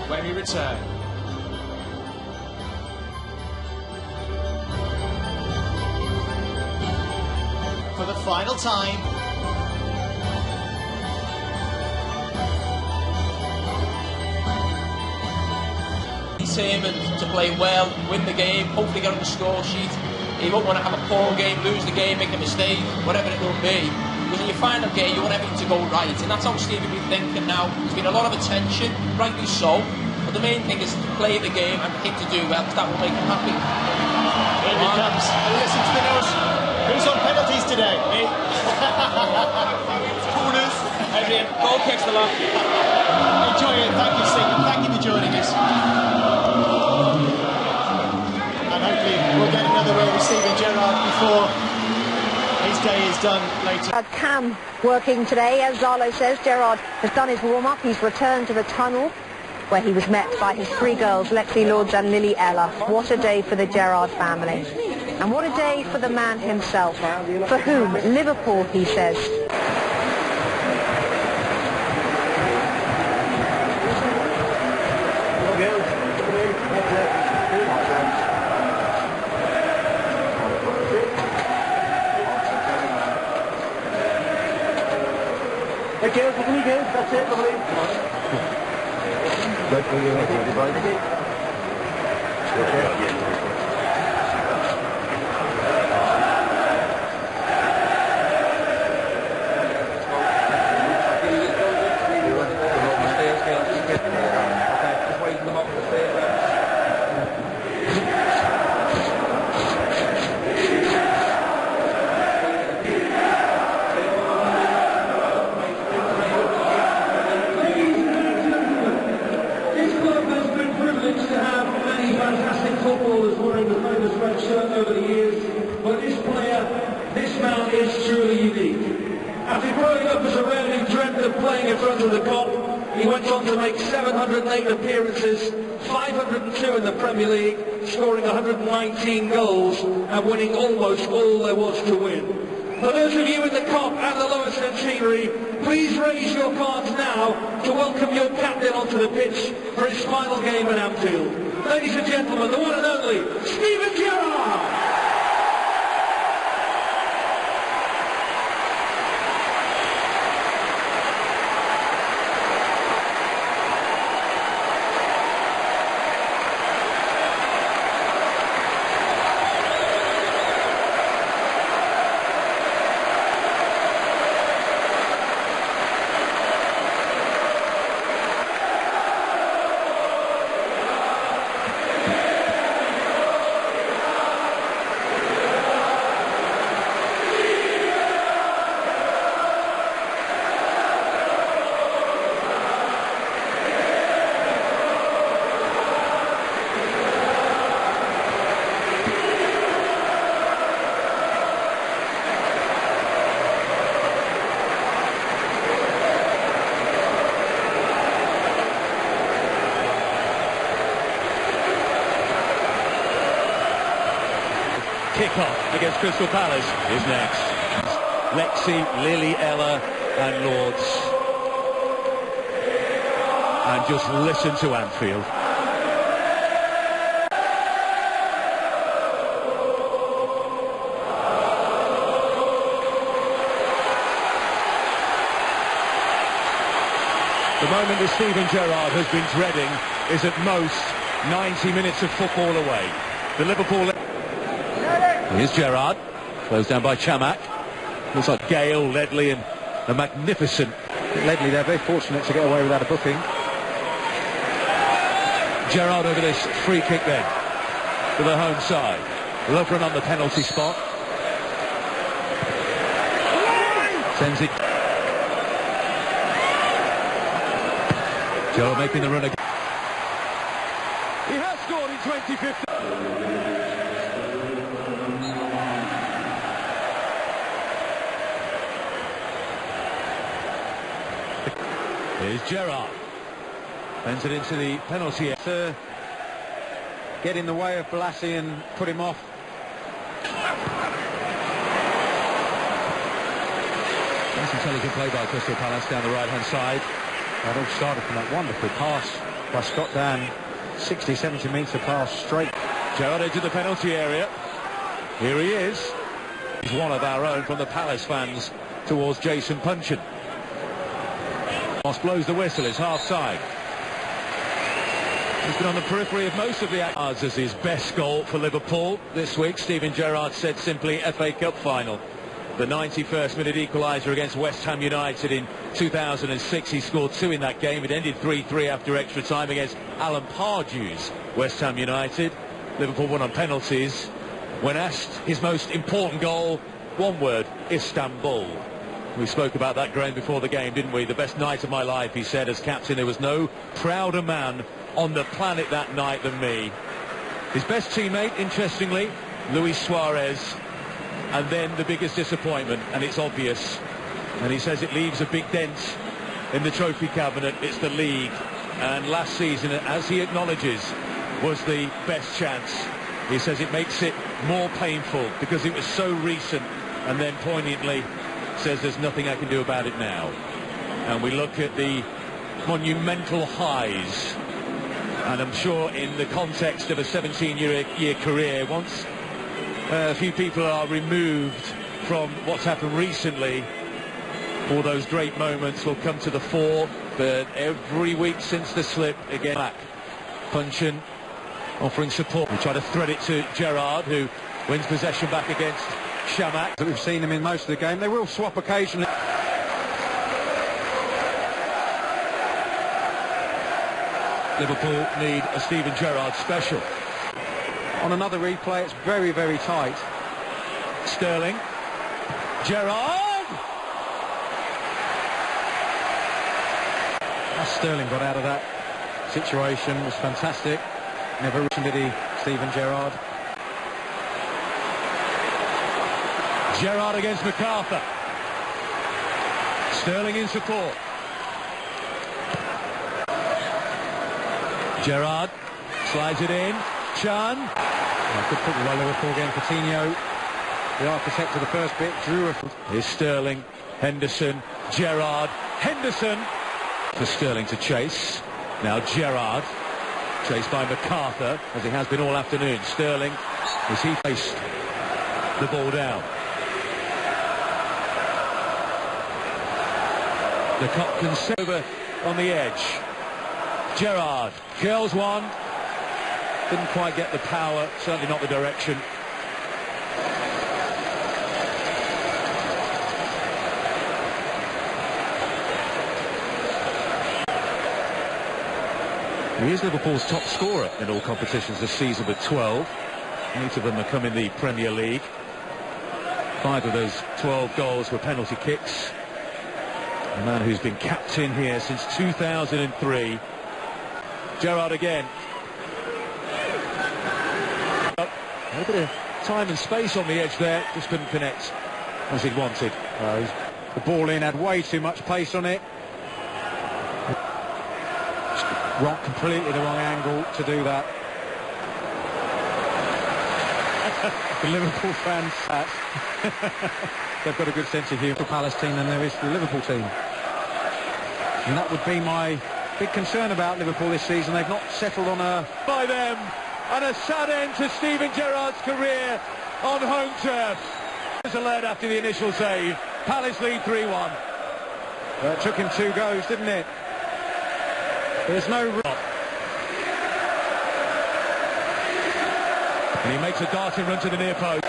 when we return. For the final time. Determined to play well, win the game, hopefully get on the score sheet. He won't want to have a poor game, lose the game, make a mistake, whatever it will be. Because in your final game, you want everything to go right, and that's how Steve will be thinking now. There's been a lot of attention, rightly so, but the main thing is to play the game and him to do well, because that will make him happy. Here he comes. Listen to the noise. Who's on penalties today? Me. Corners. Everything. Goal kicks the lot. Enjoy it. Thank you, Stephen. Thank you for joining us. And hopefully we'll get another word with Steven Gerrard before his day is done later. Cam working today, as Zalo says. Gerrard has done his warm-up. He's returned to the tunnel where he was met by his three girls, Lexi Lords and Lily Ella. What a day for the Gerrard family. And what a day for the man himself, for whom Liverpool, he says. Okay, that's it, lovely. Good for you, footballers wearing the famous red shirt over the years, but this man is truly unique. After growing up as a man who dreamt of playing in front of the Kop, he went on to make 708 appearances, 502 in the Premier League, scoring 119 goals and winning almost all there was to win. For those of you in the Kop and the lower centenary, please raise your cards now to welcome your captain onto the pitch for his final game at Anfield. Ladies and gentlemen, the one and only Steven Gerrard! Kick-off against Crystal Palace is next. Lexi, Lily, Ella and Lords. And just listen to Anfield. The moment that Steven Gerrard has been dreading is at most 90 minutes of football away. The Liverpool... Here's Gerrard, closed down by Chamak. Looks like Gale, Ledley and a magnificent... Ledley, they're very fortunate to get away without a booking. Gerrard over this free kick then, to the home side. Lovren on the penalty spot. Sends it. Gerrard making the run again. He has scored in 2015. Here's Gerrard. Bends it into the penalty area. Get in the way of Balassi and put him off. Nice intelligent play by Crystal Palace down the right-hand side. That all started from that wonderful pass by Scott Dan. 60-70 metre pass straight. Gerrard into the penalty area. Here he is. He's one of our own from the Palace fans towards Jason Punchin. Moss blows the whistle. It's half-time. He's been on the periphery of most of the actions as his best goal for Liverpool this week. Steven Gerrard said simply FA Cup final. The 91st minute equaliser against West Ham United in 2006. He scored 2 in that game. It ended 3-3 after extra time against Alan Pardew's West Ham United. Liverpool won on penalties. When asked his most important goal, one word: Istanbul. We spoke about that, Graham, before the game, didn't we? The best night of my life, he said, as captain. There was no prouder man on the planet that night than me. His best teammate, interestingly, Luis Suarez. And then the biggest disappointment, and it's obvious, and he says it leaves a big dent in the trophy cabinet. It's the league, and last season, as he acknowledges, was the best chance. He says it makes it more painful because it was so recent, and then poignantly says there's nothing I can do about it now. And we look at the monumental highs, and I'm sure in the context of a 17-year career, once a few people are removed from what's happened recently, all those great moments will come to the fore. But every week since the slip, again back. Punchin offering support. We try to thread it to Gerrard, who wins possession back against Chamakh. We've seen him in most of the game. They will swap occasionally. Liverpool need a Steven Gerrard special. On another replay, it's very, very tight. Sterling. Gerrard! As Sterling got out of that situation, was fantastic. Never did he, Steven Gerrard. Gerrard against MacArthur. Sterling in support. Gerrard slides it in. Chan. Good football by Liverpool again. Coutinho, the architect of the first bit, drew a... Here's Sterling, Henderson, Gerrard, Henderson. For Sterling to chase. Now Gerrard, chased by MacArthur, as he has been all afternoon. Sterling, as he faced the ball down. The cop can sit over on the edge. Gerrard curls one. Didn't quite get the power, certainly not the direction. He is Liverpool's top scorer in all competitions this season with 12. 8 of them have come in the Premier League. 5 of those 12 goals were penalty kicks. A man who's been captain here since 2003. Gerrard again. A bit of time and space on the edge there, just couldn't connect as he'd wanted. The ball in had way too much pace on it. Completely the wrong angle to do that. The Liverpool fans, they've got a good sense of humour. The Palace team than there is the Liverpool team. And that would be my big concern about Liverpool this season. They've not settled on a... By them. And a sad end to Steven Gerrard's career on home turf. There's alert after the initial save. Palace lead 3-1. Well, it took him 2 goes, didn't it? There's no... And he makes a darting run to the near post.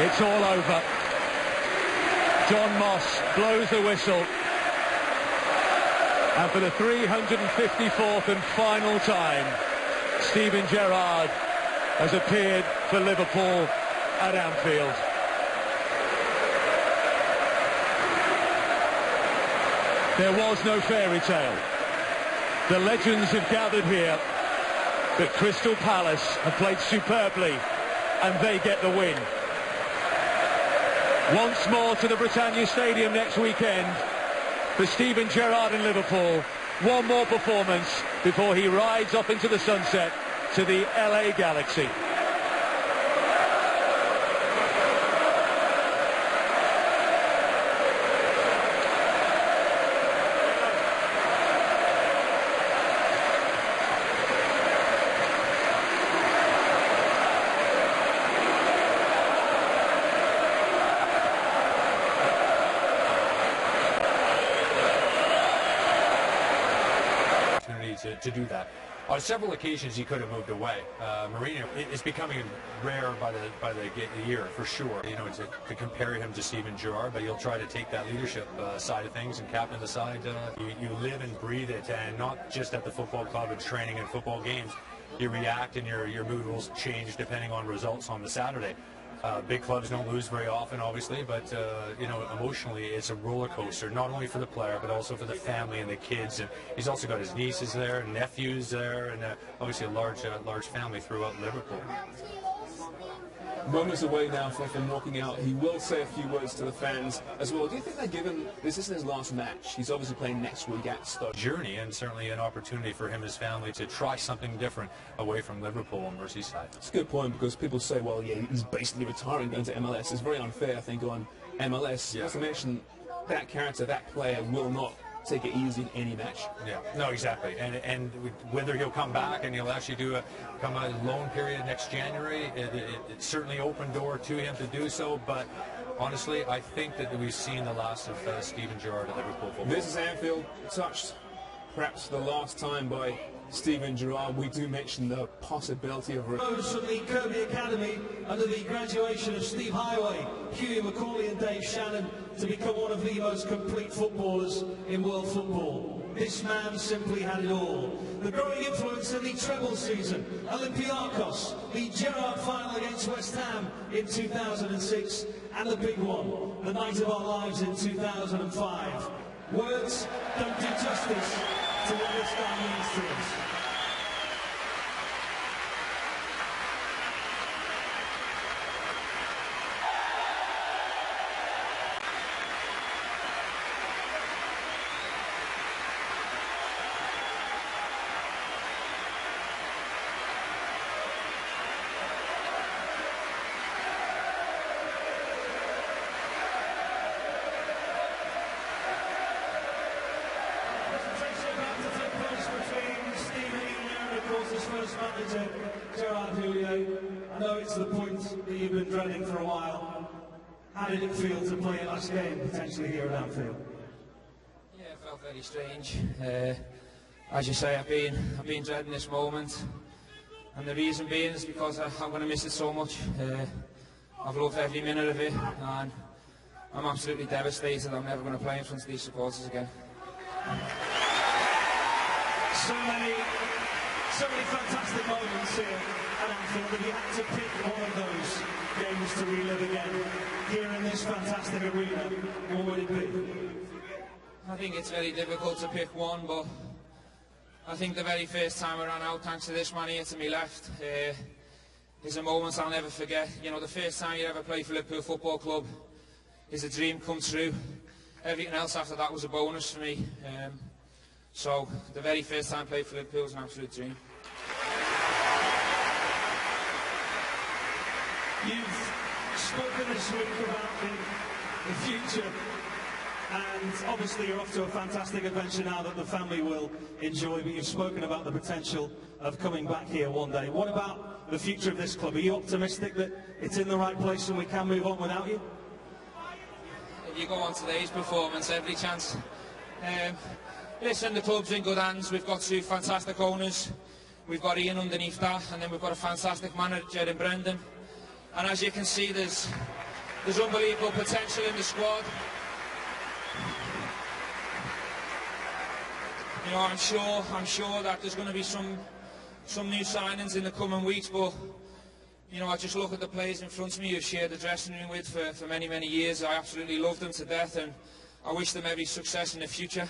It's all over. John Moss blows the whistle. And for the 354th and final time, Steven Gerrard has appeared for Liverpool at Anfield. There was no fairy tale. The legends have gathered here, but Crystal Palace have played superbly and they get the win. Once more to the Britannia Stadium next weekend for Steven Gerrard in Liverpool. One more performance before he rides off into the sunset to the LA Galaxy. To do that. On several occasions he could have moved away. Mourinho is becoming rare by the year, for sure. You know, to compare him to Steven Gerrard, but he'll try to take that leadership side of things and captain the side. You live and breathe it, and not just at the football club and training and football games. You react and your mood will change depending on results on the Saturday. Big clubs don't lose very often, obviously, but you know, emotionally it's a roller coaster, not only for the player but also for the family and the kids. And he's also got his nieces there, and nephews there, and obviously a large family throughout Liverpool. Moments away now from walking out. He will say a few words to the fans as well. Do you think that, given this isn't his last match, he's obviously playing next week at Stoke? Journey, and certainly an opportunity for him and his family to try something different away from Liverpool and Merseyside. It's a good point, because people say, well, yeah, he's basically retiring, going to MLS. It's very unfair, I think, on MLS. Yeah. Not to mention, that character, that player will not take it easy in any match. Yeah, no, exactly. And whether he'll come back and he'll actually do a loan period next January, it's certainly open door to him to do so. But honestly, I think that we've seen the last of Steven Gerrard at Liverpool football. This is Anfield, touched perhaps the last time by Steven Gerrard. We do mention the possibility of Those from the Kirby Academy under the graduation of Steve Highway, Hughie Macaulay and Dave Shannon to become one of the most complete footballers in world football. This man simply had it all. The growing influence in the treble season, Olympiacos, the Gerrard final against West Ham in 2006, and the big one, the night of our lives in 2005. Words don't do justice to what this guy means to us. I know it's the point that you've been dreading for a while. How did it feel to play your last game potentially here at Anfield? Yeah, it felt very strange. As you say, I've been dreading this moment, and the reason being is because I'm going to miss it so much. I've loved every minute of it, and I'm absolutely devastated. I'm never going to play in front of these supporters again. So many fantastic moments here at Anfield. If you had to pick one of those games to relive again here in this fantastic arena, what would it be? I think it's very difficult to pick one, but I think the very first time I ran out, thanks to this man here to my left, is a moment I'll never forget. You know, the first time you ever play for Liverpool Football Club is a dream come true. Everything else after that was a bonus for me. So the very first time I played for Liverpool was an absolute dream. You've spoken this week about the future, and obviously you're off to a fantastic adventure now that the family will enjoy, but you've spoken about the potential of coming back here one day. What about the future of this club? Are you optimistic that it's in the right place and we can move on without you? If you go on today's performance, every chance. Listen, the club's in good hands. We've got two fantastic owners. We've got Ian underneath that, and then we've got a fantastic manager in Brendan. And as you can see, there's unbelievable potential in the squad. You know, I'm sure that there's going to be some new signings in the coming weeks, but you know, I just look at the players in front of me who've shared the dressing room with for many, many years. I absolutely love them to death, and I wish them every success in the future.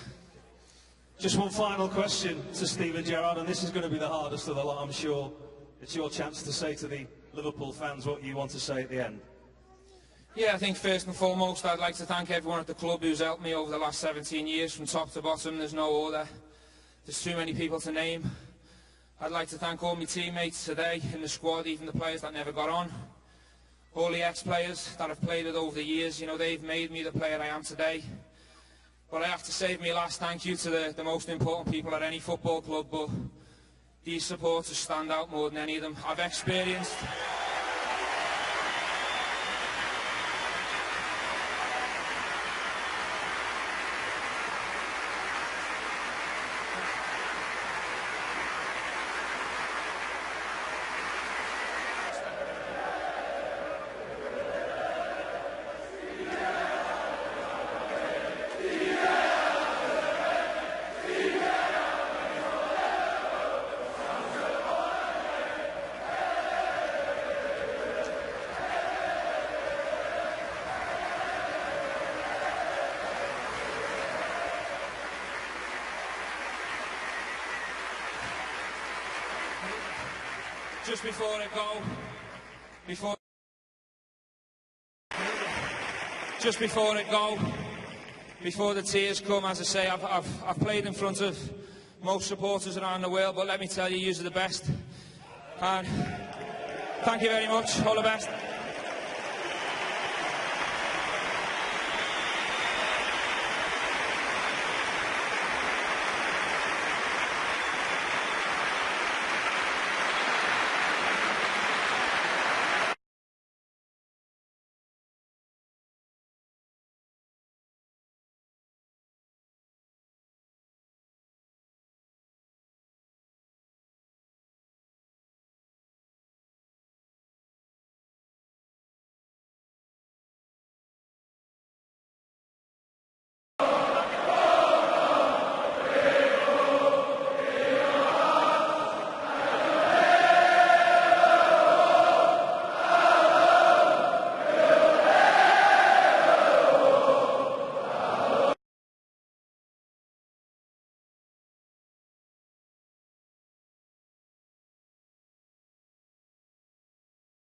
Just one final question to Steven Gerrard, and this is going to be the hardest of the lot, I'm sure. It's your chance to say to the Liverpool fans what you want to say at the end? Yeah, I think first and foremost I'd like to thank everyone at the club who's helped me over the last 17 years from top to bottom. There's no order. There's too many people to name. I'd like to thank all my teammates today in the squad, even the players that never got on. All the ex-players that I've played with over the years, you know, they've made me the player I am today. But I have to say my last thank you to the most important people at any football club, but these supporters stand out more than any of them. I've experienced... Just before I go, before the tears come, as I say, I've played in front of most supporters around the world, but let me tell you, you're the best. And thank you very much. All the best.